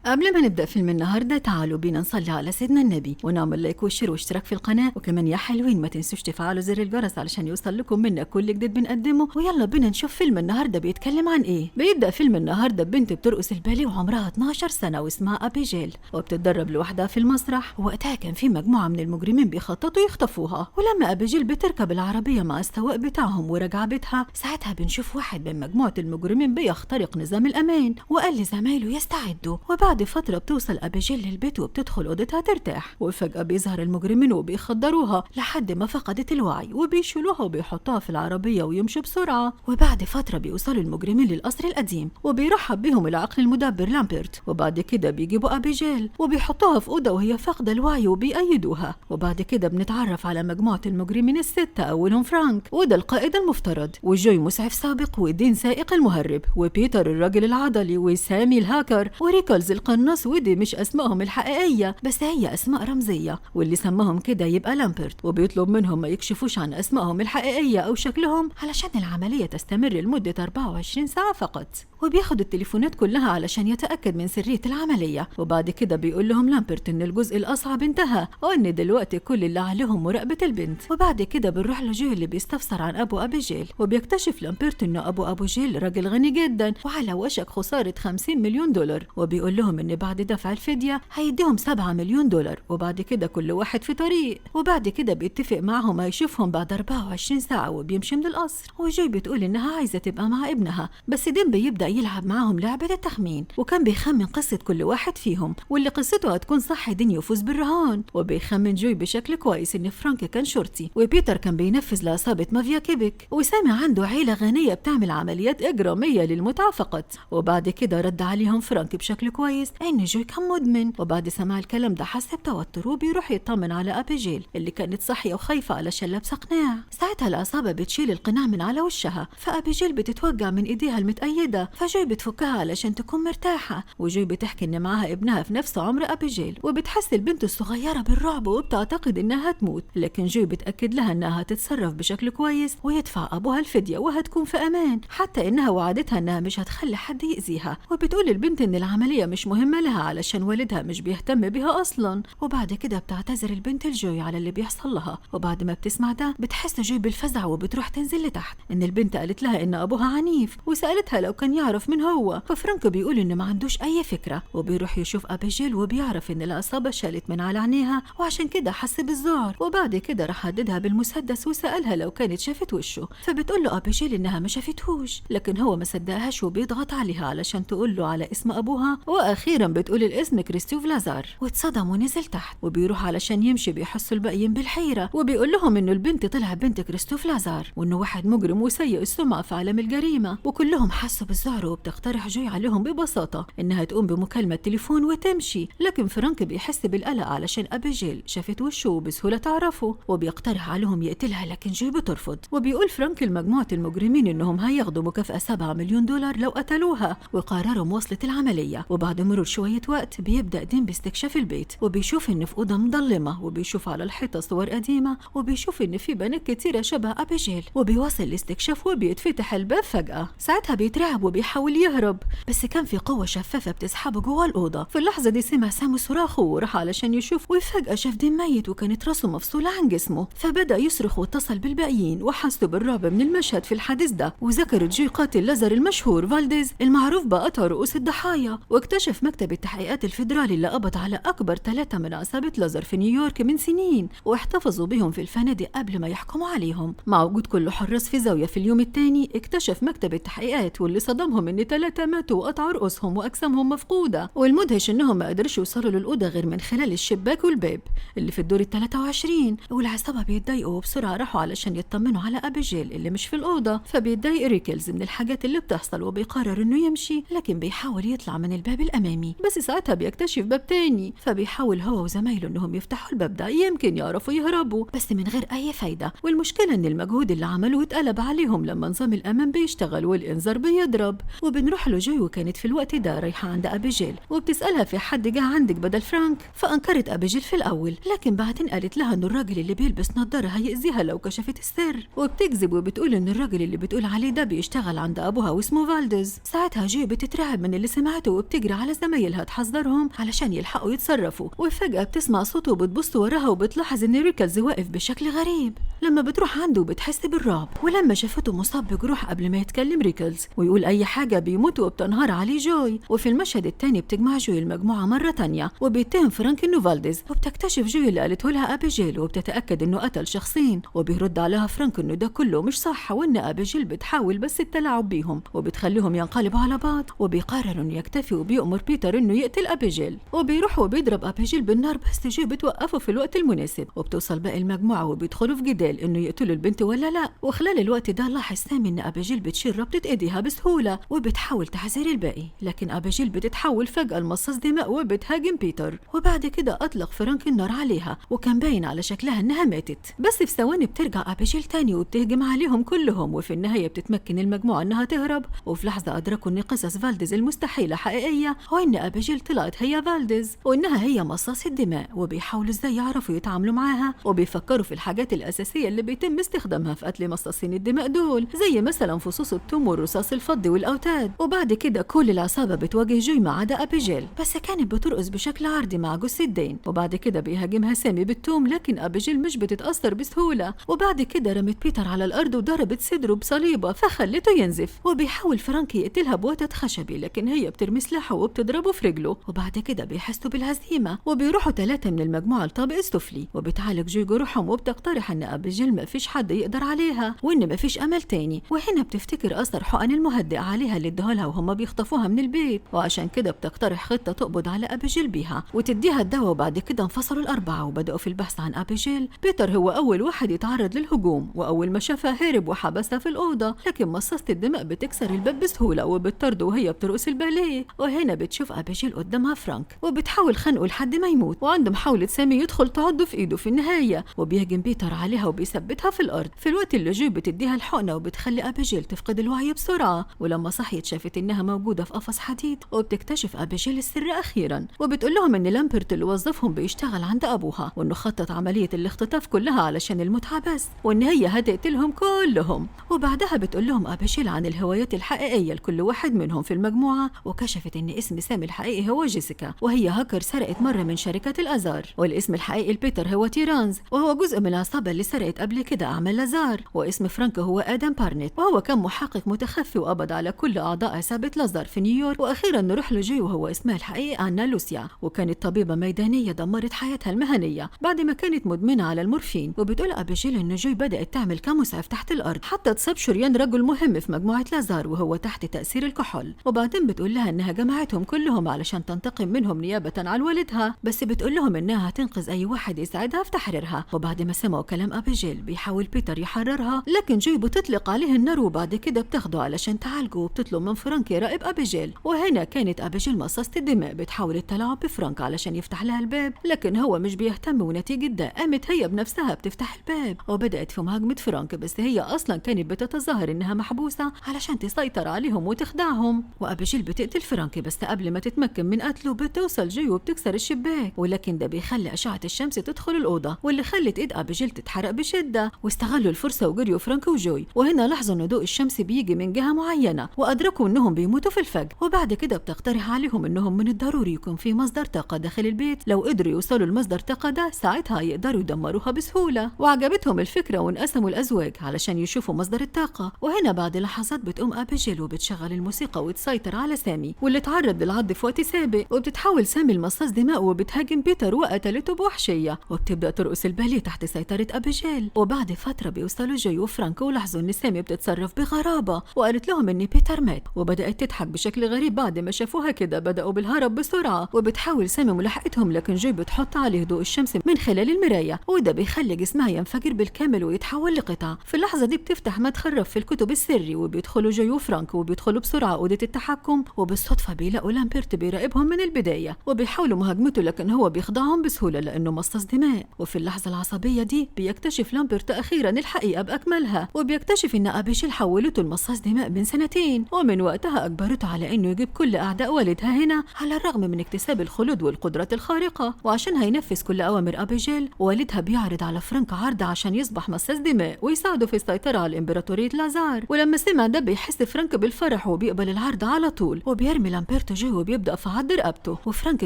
قبل ما نبدأ فيلم النهاردة تعالوا بينا نصلي على سيدنا النبي ونعمل لايك وشير واشتراك في القناة، وكمان يا حلوين ما تنسوش تفعلوا زر الجرس علشان يوصل لكم منا كل جديد بنقدمه. ويلا بينا نشوف فيلم النهاردة بيتكلم عن ايه. بيبدأ فيلم النهاردة ببنت بترقص الباليه وعمرها 12 سنة واسمها أبيجيل، وبتتدرب لوحدها في المسرح. ووقتها كان في مجموعة من المجرمين بيخططوا يخطفوها، ولما أبيجيل بتركب العربية مع السواق بتاعهم وراجعة بيتها، ساعتها بنشوف واحد من مجموعة المجرمين بيخترق نظام الأمان وقال لزمايله يستعدوا. وبعد فترة بتوصل أبيجيل للبيت وبتدخل أوضتها ترتاح، وفجأة بيظهر المجرمين وبيخدروها لحد ما فقدت الوعي، وبيشيلوها وبيحطوها في العربية ويمشوا بسرعة. وبعد فترة بيوصلوا المجرمين للقصر القديم وبيرحب بيهم العقل المدبر لامبرت، وبعد كده بيجيبوا أبيجيل وبيحطوها في أوضة وهي فاقدة الوعي وبيأيدوها. وبعد كده بنتعرف على مجموعة المجرمين الستة، أولهم فرانك وده القائد المفترض، وجوي مسعف سابق، ودين سائق المهرب، وبيتر الراجل العضلي، وسامي الهاكر، وريكولز القناص. ودي مش اسمائهم الحقيقيه بس هي اسماء رمزيه، واللي سماهم كده يبقى لامبرت، وبيطلب منهم ما يكشفوش عن اسمائهم الحقيقيه او شكلهم علشان العمليه تستمر لمده 24 ساعه فقط. وبياخد التليفونات كلها علشان يتاكد من سريه العمليه. وبعد كده بيقول لهم لامبرت ان الجزء الاصعب انتهى، وان دلوقتي كل اللي عليهم مراقبه البنت. وبعد كده بنروح لجوي اللي بيستفسر عن ابو ابيجيل، وبيكتشف لامبرت انه ابو ابيجيل راجل غني جدا وعلى وشك خساره 50 مليون دولار، وبيقول لهم ان بعد دفع الفدية هيديهم 7 مليون دولار، وبعد كده كل واحد في طريق. وبعد كده بيتفق معهم هيشوفهم بعد 24 ساعة وبيمشي من القصر. وجوي بتقول انها عايزة تبقى مع ابنها، بس دين بيبدأ يلعب معهم لعبة التخمين، وكان بيخمن قصة كل واحد فيهم، واللي قصته هتكون صح دين يفوز بالرهان. وبيخمن جوي بشكل كويس ان فرانك كان شرطي، وبيتر كان بينفذ لعصابة مافيا كيبك، وسامي عنده عيلة غنية بتعمل عمليات إجرامية للمتعة فقط. وبعد كده رد عليهم فرانك بشكل كويس ان جوي كان مدمن. وبعد سماع الكلام ده حس بتوتر وبيروح يطمن على أبيجيل اللي كانت صاحية وخايفة علشان لابسة قناع. ساعتها العصابة بتشيل القناع من على وشها، فأبيجيل بتتوجع من ايديها المتأيدة، فجوي بتفكها علشان تكون مرتاحة. وجوي بتحكي ان معاها ابنها في نفس عمر أبيجيل، وبتحس البنت الصغيرة بالرعب وبتعتقد انها هتموت، لكن جوي بتأكد لها انها هتتصرف بشكل كويس ويدفع ابوها الفدية وهتكون في امان، حتى انها وعدتها انها مش هتخلي حد يأذيها. وبتقول البنت ان العملية مش مهمة لها علشان والدها مش بيهتم بها اصلا. وبعد كده بتعتذر البنت لجوي على اللي بيحصل لها، وبعد ما بتسمع ده بتحس جوي بالفزع وبتروح تنزل لتحت. ان البنت قالت لها ان ابوها عنيف، وسألتها لو كان يعرف من هو، ففرانك بيقول ان ما عندوش اي فكرة. وبيروح يشوف أبيجيل وبيعرف ان العصابة شالت من على عينيها وعشان كده حس بالذعر. وبعد كده راح هددها بالمسدس وسألها لو كانت شافت وشه، فبتقول له أبيجيل انها ما شافتهوش، لكن هو ما صدقهاش وبيضغط عليها علشان تقول له على اسم ابوها. واخيرا بتقول الاسم كريستوف لازار، واتصدم ونزل تحت. وبيروح علشان يمشي بيحسوا الباقيين بالحيرة، وبيقول لهم انه البنت طلع بنت كريستوف لازار، وانه واحد مجرم وسيء السمعة في عالم الجريمة. وكلهم حسوا بالذعر، وبتقترح جوي عليهم ببساطة انها تقوم بمكالمة تليفون وتمشي، لكن فرانك بيحس بالقلق علشان أبيجيل شافت وشه وبسهولة تعرفه، وبيقترح عليهم يقتلها، لكن جوي بترفض. وبيقول فرانك لمجموعة المجرمين انهم هياخدوا مكافأة 7 مليون دولار لو قتلوها، وقرروا مواصلة العملية. وبعد مرور شوية وقت بيبدأ دين باستكشاف البيت، وبيشوف ان في أوضة مظلمة، وبيشوف على الحيطة صور قديمة، وبيشوف ان في بنات كتيرة شبه أبيجيل. وبيواصل الاستكشاف وبيتفتح الباب فجأة. ساعتها بيترعب وبيحاول يهرب، بس كان في قوة شفافة بتسحبه جوه الأوضة. في اللحظة دي سمع سامي صراخه وراح علشان يشوف، وفجأة شاف دين ميت وكانت راسه مفصولة عن جسمه، فبدأ يصرخ واتصل بالباقيين وحسوا بالرعب من المشهد في الحادث ده. وذكرت جوي قاتل لازار المشهور فالديز المعروف بقطع رؤوس الضحايا، واكتشف مكتب التحقيقات الفيدرالي اللي قبض على أكبر 3 من عصابة لازار في نيويورك من سنين، واحتفظوا بهم في الفنادق قبل ما يحكموا عليهم. مع وجود كل حراس في زاوية في اليوم الثاني، اكتشف مكتب التحقيقات واللي صدمهم ان 3 ماتوا وقطعوا رؤوسهم واجسامهم مفقودة، والمدهش انهم ما قدرش يوصلوا للأوضة غير من خلال الشباك والباب اللي في الدور 23. والعصابة بيتضايقوا وبسرعة راحوا علشان يطمنوا على أبيجيل اللي مش في الأوضة. فبيتضايق ريكلز من الحاجات اللي بتحصل وبيقرر انه يمشي، لكن بيحاول يطلع من الباب الأمامي، بس ساعتها بيكتشف باب تاني. فبيحاول هو وزمايله انهم يفتحوا الباب ده يمكن يعرفوا يهربوا، بس من غير اي فايدة. والمشكلة ان المجهود اللي عملوه اتقلب عليهم لما نظام الأمان بيشتغل والإنذار بيضرب. وبنروح له جوي، وكانت في الوقت ده رايحة عند أبيجيل وبتسألها في حد جه عندك بدل فرانك. فأنكرت أبيجيل في الأول، لكن بعدين قالت لها إن الراجل اللي بيلبس نظارة هيأذيها لو كشفت السر، وبتكذب وبتقول إن الراجل اللي بتقول عليه ده بيشتغل عند أبوها واسمه فالديز. ساعتها جوي بتترعب من اللي سمعته وبتجري على زمايلها تحذرهم علشان يلحقوا يتصرفوا، وفجأة بتسمع صوته وبتبص وراها وبتلاحظ إن ريكلز واقف بشكل غريب. لما بتروح عنده بتحس بالرعب، ولما شافته مصاب بجروح قبل ما يتكلم ريكلز ويقول أي حاجة بيموت، وبتنهار عليه جوي. وفي المشهد التاني بتجمع جوي المجموعة مرة تانية وبيتهم فرانك إنه فالديز، وبتكتشف جوي اللي قالته لها أبيجيل وبتتأكد إنه قتل شخصين، وبيرد عليها فرانك إنه ده كله مش صح، وإن أبيجيل بتحاول بس التلاعب بيهم وبتخليهم ينقلبوا على بعض. وبيقرر إنه يكتفي وبيأمر بيتر إنه يقتل أبيجيل، وبيروح وبيضرب أبيجيل بالنار، بس جوي بتوقفه في الوقت المناسب. وبتوصل باقي المجموعة وبيدخلوا في جدال إنه يقتلوا البنت ولا لا. وخلال الوقت ده لاحظ سامي إن أبيجيل بتشيل ربطة إيديها بسهولة وبتحاول تحذر الباقي، لكن أبيجيل بتتحول فجأة لمصاص دماء وبتهاجم بيتر. وبعد كده أطلق فرانك النار عليها، وكان باين على شكلها إنها ماتت، بس في ثواني بترجع أبيجيل تاني وبتهجم عليهم كلهم. وفي النهاية بتتمكن المجموعة إنها تهرب، وفي لحظة أدركوا إن قصص فالديز المستحيلة حقيقية، وإن أبيجيل طلعت هي فالديز، وإنها هي مصاص الدماء. وبيحاولوا إزاي يعرفوا يتعاملوا معاها، وبيفكروا في الحاجات الأساسية اللي بيتم استخدامها في قتل مصاصين الدماء دول، زي مثلا فصوص الثوم والرصاص الفضي والأوتاد. وبعد كده كل العصابة بتواجه جوي ما عدا أبيجيل، بس كانت بترقص بشكل عرضي مع جثة دين. وبعد كده بيهاجمها سامي بالثوم، لكن أبيجيل مش بتتأثر بسهولة. وبعد كده رمت بيتر على الأرض وضربت صدره بصليبة فخلته ينزف. وبيحاول فرانك يقتلها بوتد خشبي، لكن هي بترمي سلاحه وبتضربه في رجله. وبعد كده بيحسوا بالهزيمة وبيروحوا 3 من المجموعة للطابق السفلي، وبتعالج جوي جروحهم وبتقترح ان أبيجيل ما فيش حد يقدر عليها وان ما فيش امل تاني. وهنا بتفتكر اثر حقن المهدئ عليها اللي ادوها لها وهم بيخطفوها من البيت، وعشان كده بتقترح خطة تقبض على أبيجيل بيها وتديها الدواء. وبعد كده انفصلوا الأربعة وبدأوا في البحث عن أبيجيل. بيتر هو أول واحد يتعرض للهجوم، وأول ما شافها هرب وحبسها في الأوضة، لكن مصاصة الدماء بتكسر الباب بسهولة وبتطرده وهي بترقص الباليه. وهنا بتشوف أبيجيل قدامها فرانك وبتحاول خنقه لحد ما يموت، وعند محاولة سامي يدخل تعضه في إيده في النهاية، وبيهجم بيتر عليها وبيثبتها في الأرض. في الوقت اللي جوي بتديها الحقنة وبتخلي أبيجيل تفقد الوعي بسرعة، ولما صحيت شافت إنها موجودة في قفص حديد. وبتكتشف أبيجيل السر أخيرا، وبتقول لهم إن لامبرت اللي وظفهم بيشتغل عند أبوها، وإنه خطط عملية الاختطاف كلها علشان المتعة بس، وإن هي هتقتلهم كلهم. وبعدها بتقول لهم أبيجيل عن الهوايات الحقيقية لكل واحد منهم في المجموعة، وكشفت إن اسم سامي الحقيقي هو جيسيكا، وهي هاكر سرقت مرة من شركة الأزار. والاسم الحقيقي لبيتر هو تيرانز، وهو جزء من العصابة اللي سرقت قبل كده أعمال لازار. واسم فرانك هو آدم بارنت، وهو كان محقق متخفي وقبض على كل أعضاء عصابة لازار في نيويورك. وأخيرا نروح لجوي وهو اسمها الحقيقي أنا لوسيا، وكانت طبيبة ميدانية دمرت حياتها المهنية بعد ما كانت مدمنة على المورفين. وبتقول أبيجيل إن جوي بدأت تعمل كمسعف تحت الأرض حتى تصاب شريان رجل مهم في مجموعة لازار وهو تحت تأثير الكحول. وبعدين بتقول لها إنها جمعتهم كلهم علشان تنتقم منهم نيابة عن والدها، بس بتقول لهم إنها هتنقذ أي واحد يساعدها في تحريرها. وبعد ما سمعوا كلام أبيجيل بيحاول بيتر يحررها، لكن جوي بتطلق عليه النار وبعد كده بتاخده علشان تعالجه، وبتطلب من فرانك يراقب أبيجيل. وهنا كانت أبيجيل مصاصة الدماء بتحاول التلاعب بفرانك علشان يفتح لها الباب، لكن هو مش بيهتم، ونتيجة ده قامت هي بنفسها بتفتح الباب وبدأت في مهاجمة فرانك، بس هي أصلا كانت بتتظاهر إنها محبوسة علشان تسيطر عليهم وتخدعهم. وأبيجيل بتقتل فرانك، بس قبل ما تتمكن من قتله بتوصل جوي وبتكسر الشباك، ولكن ده بيخلي أشعة الشمس تدخل الأوضة واللي خلت إيد أبيجيل تتحرق بشدة. واستغلوا الفرصة وجريوا فرانك وجوي، وهنا لاحظوا إن ضوء الشمس بيجي من جهة معينة وأدركوا إنهم بيموتوا في الفجر. وبعد كده بتقترح عليهم إنهم من الضروري يكون في مصدر طاقة داخل البيت، لو قدروا يوصلوا لمصدر طاقة ده ساعتها يقدروا يدمروها بسهولة. وعجبتهم الفكرة وانقسموا الأزواج علشان يشوفوا مصدر الطاقة. وهنا بعد لحظات بتقوم أبيجيل وبتشغل الموسيقى وتسيطر على سامي واللي اتعرض للعض في وقت سابق، وبتتحول سامي لمصاص دماء وبتهاجم بيتر وقتلته بوحشية، وبتبدأ ترقص الباليه تحت سيطرة أبيجيل. وبعد فترة بيوصلوا جوي وفرانك ولاحظوا إن سامي بتتصرف بغرابة، وقالت لهم إن بيتر مات، وبدأت تضحك بشكل غريب. بعد ما شافوها كده بدأوا بالهرب بسرعة، وبتحاول سامي ملاحقتهم، لكن جوي بتحط عليه ضوء الشمس من خلال المراية، وده بيخلي جسمها ينفجر بالكامل ويتحول لقطع. في اللحظة دي بتفتح مدخل رف في الكتب السري، وبيدخلوا جوي وفرانك وبيدخلوا بسرعة أوضة التحكم، وبالصدفة بيلاقوا لامبرت بيراقبهم من البداية، وبيحاولوا مهاجمته لكن هو بيخضعهم بسهولة لأنه مصاص دماء. وفي اللحظة العصبية دي بيكتشف لامبرت أخيرا الحقيقة بأكملها، وبيكتشف إن أبيجيل حولته لمصاص دماء من سنتين. سنين، ومن وقتها أجبرته على إنه يجيب كل أعداء والدها هنا على الرغم من اكتساب الخلود والقدرات الخارقة. وعشان هينفذ كل أوامر أبيجيل، والدها بيعرض على فرانك عرض عشان يصبح مصاص دماء ويساعده في السيطرة على إمبراطورية لازار. ولما سمع ده بيحس فرانك بالفرح وبيقبل العرض على طول، وبيرمي لامبرتو جوي وبيبدأ في عض رقبته، وفرانك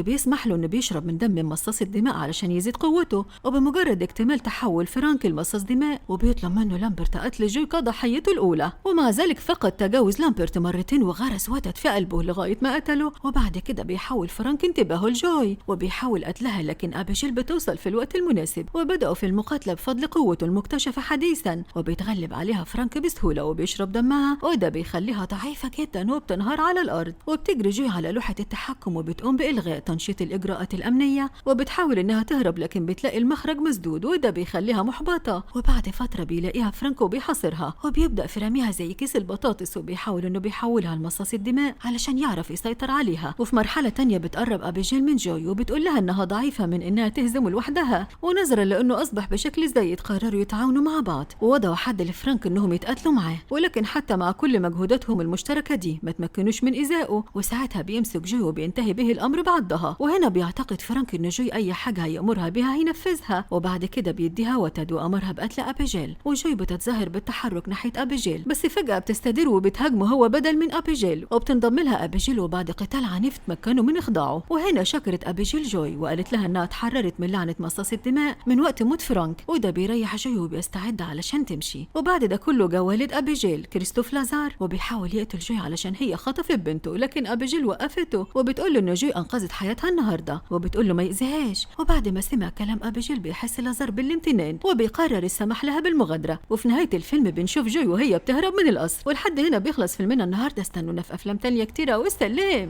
بيسمح له إنه بيشرب من دم مصاص الدماء علشان يزيد قوته. وبمجرد اكتمال تحول فرانك لمصاص دماء، وبيطلب منه لامبرت قتل جوي كضحيته الأولى. ومع ذلك فقد تجاوز لامبرت مرتين وغرس وتد في قلبه لغاية ما قتله. وبعد كده بيحاول فرانك انتباهه لجوي وبيحاول قتلها، لكن أبيجيل بتوصل في الوقت المناسب، وبدأوا في المقاتلة بفضل قوته المكتشفة حديثا. وبيتغلب عليها فرانك بسهولة وبيشرب دمها، وده بيخليها ضعيفة جدا وبتنهار على الأرض. وبتجري جوي على لوحة التحكم وبتقوم بإلغاء تنشيط الإجراءات الأمنية، وبتحاول إنها تهرب لكن بتلاقي المخرج مسدود، وده بيخليها محبطة. وبعد فترة بيلاقيها فرانك وبيحاصرها، وبيبدأ في رميها زي كيس البطاطس، وبيحاول إنه بيحولها لمصاص الدماء علشان يعرف يسيطر عليها. وفي مرحلة تانية بتقرب أبيجيل من جوي وبتقول لها إنها ضعيفة من إنها تهزمه لوحدها، ونظرا لأنه أصبح بشكل زايد قرروا يتعاونوا مع بعض، ووضعوا حد لفرانك إنهم يتقاتلوا معاه. ولكن حتى مع كل مجهوداتهم المشتركة دي ما تمكنوش من إيذائه، وساعتها بيمسك جوي وبينتهي به الأمر بعضها. وهنا بيعتقد فرانك إن جوي أي حاجة هيأمرها بها هينفذها، وبعد كده بيديها وتد وأمرها بقتل أبيجيل. وجوي بتتظاهر بالتحرك ناحية أبيجيل، بس فجأة بتستدير وبتهاجمه هو بدل من أبيجيل، وبتنضم لها أبيجيل، وبعد قتال عنيف تمكنوا من إخضاعه. وهنا شكرت أبيجيل جوي وقالت لها إنها اتحررت من لعنة مصاص الدماء من وقت موت فرانك، وده بيريح جوي وبيستعد علشان تمشي. وبعد ده كله جا والد أبيجيل كريستوف لازار وبيحاول يقتل جوي علشان هي خطفت بنته، لكن أبيجيل وقفته وبتقول له إن جوي أنقذت حياتها النهارده، وبتقول له ما يأذيهاش. وبعد ما سمع كلام أبيجيل بيحس لازار بالامتنان وبيقرر السماح لها بالمغادرة. وفي نهاية الفيلم بنشوف جوي وهي بتهرب من القصر. ولحد هنا بيخلص فيلمنا النهارده. استنونا في أفلام تانية كتيرة، والسلام.